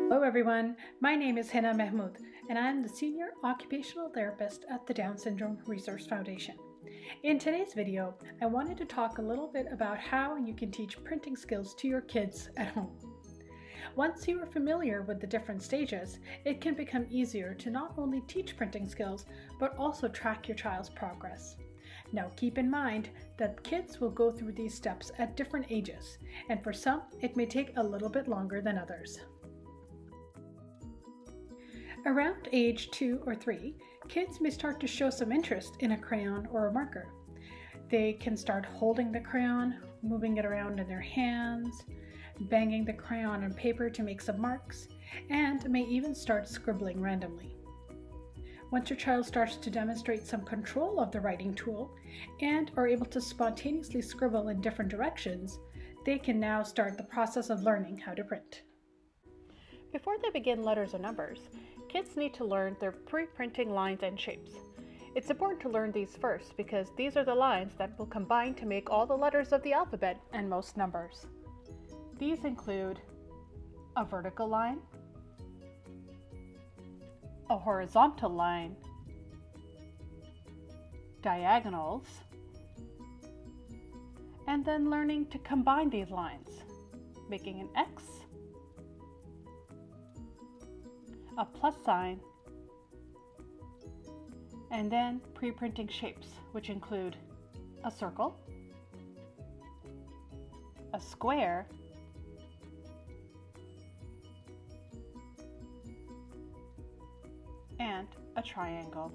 Hello everyone, my name is Hina Mahmood and I'm the Senior Occupational Therapist at the Down Syndrome Resource Foundation. In today's video, I wanted to talk a little bit about how you can teach printing skills to your kids at home. Once you are familiar with the different stages, it can become easier to not only teach printing skills, but also track your child's progress. Now keep in mind that kids will go through these steps at different ages, and for some, it may take a little bit longer than others. Around age 2 or 3, kids may start to show some interest in a crayon or a marker. They can start holding the crayon, moving it around in their hands, banging the crayon on paper to make some marks, and may even start scribbling randomly. Once your child starts to demonstrate some control of the writing tool and are able to spontaneously scribble in different directions, they can now start the process of learning how to print. Before they begin letters or numbers, kids need to learn their pre-printing lines and shapes. It's important to learn these first because these are the lines that will combine to make all the letters of the alphabet and most numbers. These include a vertical line, a horizontal line, diagonals, and then learning to combine these lines, making an X, a plus sign, and then pre-printing shapes, which include a circle, a square, and a triangle.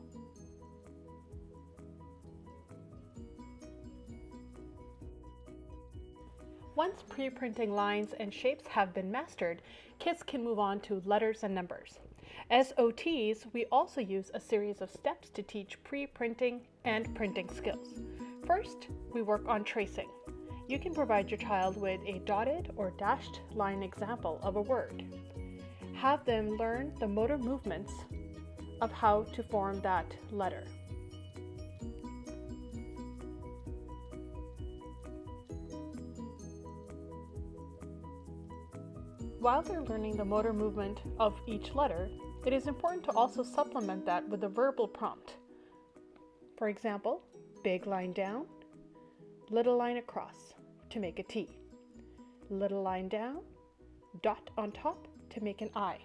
Once pre-printing lines and shapes have been mastered, kids can move on to letters and numbers. As OTs, we also use a series of steps to teach pre-printing and printing skills. First, we work on tracing. You can provide your child with a dotted or dashed line example of a word. Have them learn the motor movements of how to form that letter. While they're learning the motor movement of each letter, it is important to also supplement that with a verbal prompt. For example, big line down, little line across to make a T. Little line down, dot on top to make an I.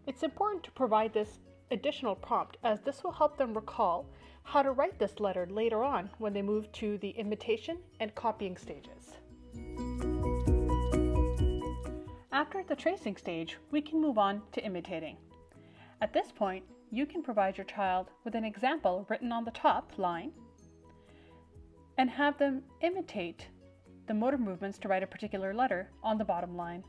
It's important to provide this additional prompt as this will help them recall how to write this letter later on when they move to the imitation and copying stages. After the tracing stage, we can move on to imitating. At this point, you can provide your child with an example written on the top line and have them imitate the motor movements to write a particular letter on the bottom line.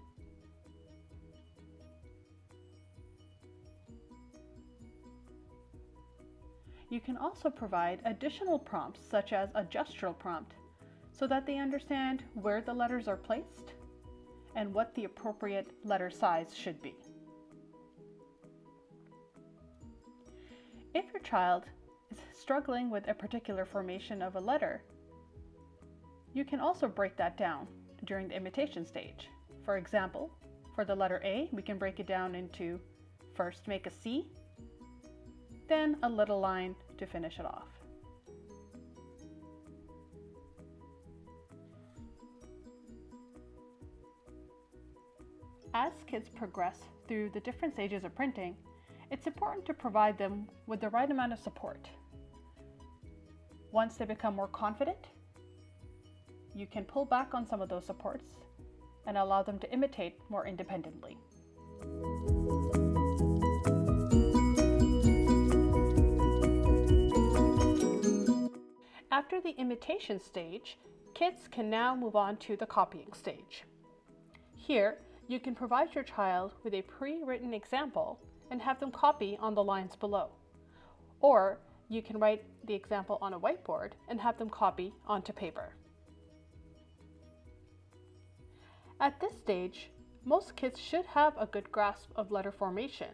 You can also provide additional prompts such as a gestural prompt so that they understand where the letters are placed and what the appropriate letter size should be. If your child is struggling with a particular formation of a letter, you can also break that down during the imitation stage. For example, for the letter A, we can break it down into first make a C, then a little line to finish it off. As kids progress through the different stages of printing, it's important to provide them with the right amount of support. Once they become more confident, you can pull back on some of those supports and allow them to imitate more independently. After the imitation stage, kids can now move on to the copying stage. Here, you can provide your child with a pre-written example and have them copy on the lines below. Or you can write the example on a whiteboard and have them copy onto paper. At this stage, most kids should have a good grasp of letter formation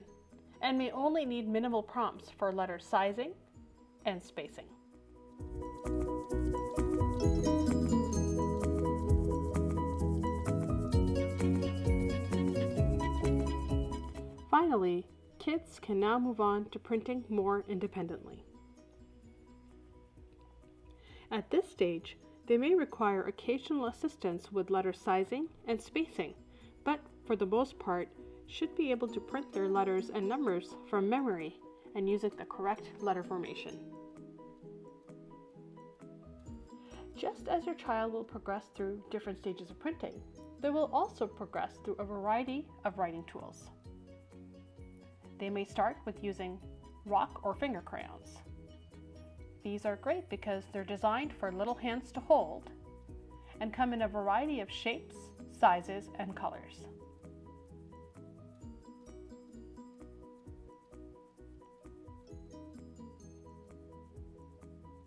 and may only need minimal prompts for letter sizing and spacing. Finally, kids can now move on to printing more independently. At this stage, they may require occasional assistance with letter sizing and spacing, but for the most part, should be able to print their letters and numbers from memory and using the correct letter formation. Just as your child will progress through different stages of printing, they will also progress through a variety of writing tools. They may start with using rock or finger crayons. These are great because they're designed for little hands to hold and come in a variety of shapes, sizes, and colors.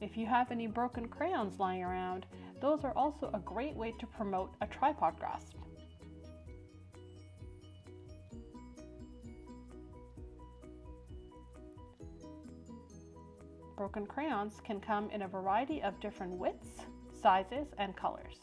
If you have any broken crayons lying around, those are also a great way to promote a tripod grasp. Broken crayons can come in a variety of different widths, sizes, and colors.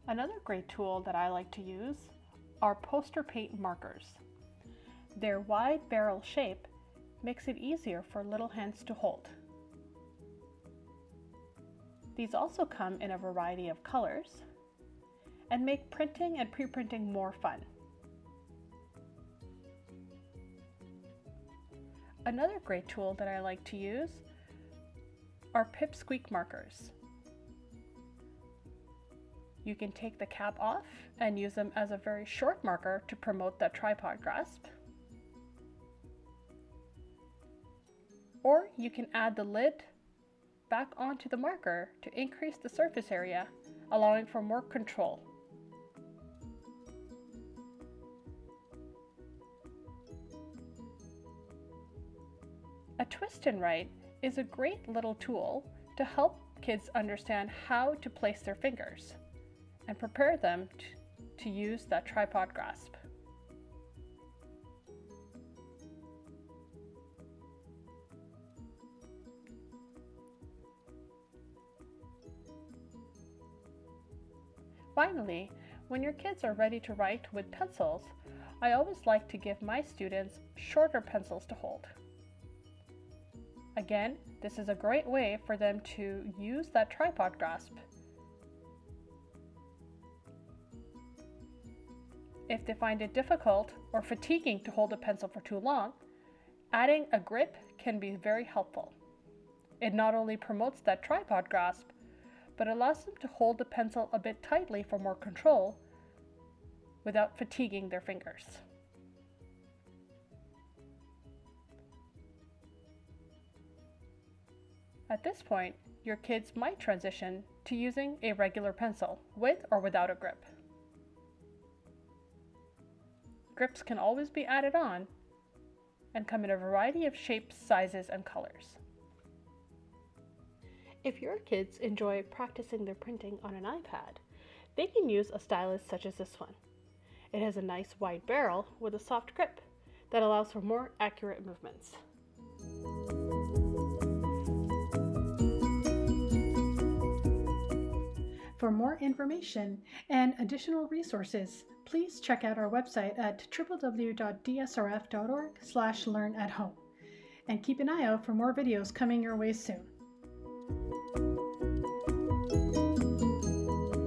Another great tool that I like to use are poster paint markers. Their wide barrel shape makes it easier for little hands to hold. These also come in a variety of colors and make printing and pre-printing more fun. Another great tool that I like to use are pipsqueak markers. You can take the cap off and use them as a very short marker to promote that tripod grasp. Or you can add the lid back onto the marker to increase the surface area, allowing for more control. A twist and write is a great little tool to help kids understand how to place their fingers and prepare them to use that tripod grasp. Finally, when your kids are ready to write with pencils, I always like to give my students shorter pencils to hold. Again, this is a great way for them to use that tripod grasp. If they find it difficult or fatiguing to hold a pencil for too long, adding a grip can be very helpful. It not only promotes that tripod grasp, but allows them to hold the pencil a bit tightly for more control without fatiguing their fingers. At this point, your kids might transition to using a regular pencil with or without a grip. Grips can always be added on and come in a variety of shapes, sizes, and colors. If your kids enjoy practicing their printing on an iPad, they can use a stylus such as this one. It has a nice wide barrel with a soft grip that allows for more accurate movements. For more information and additional resources, please check out our website at www.dsrf.org/learn-at-home and keep an eye out for more videos coming your way soon.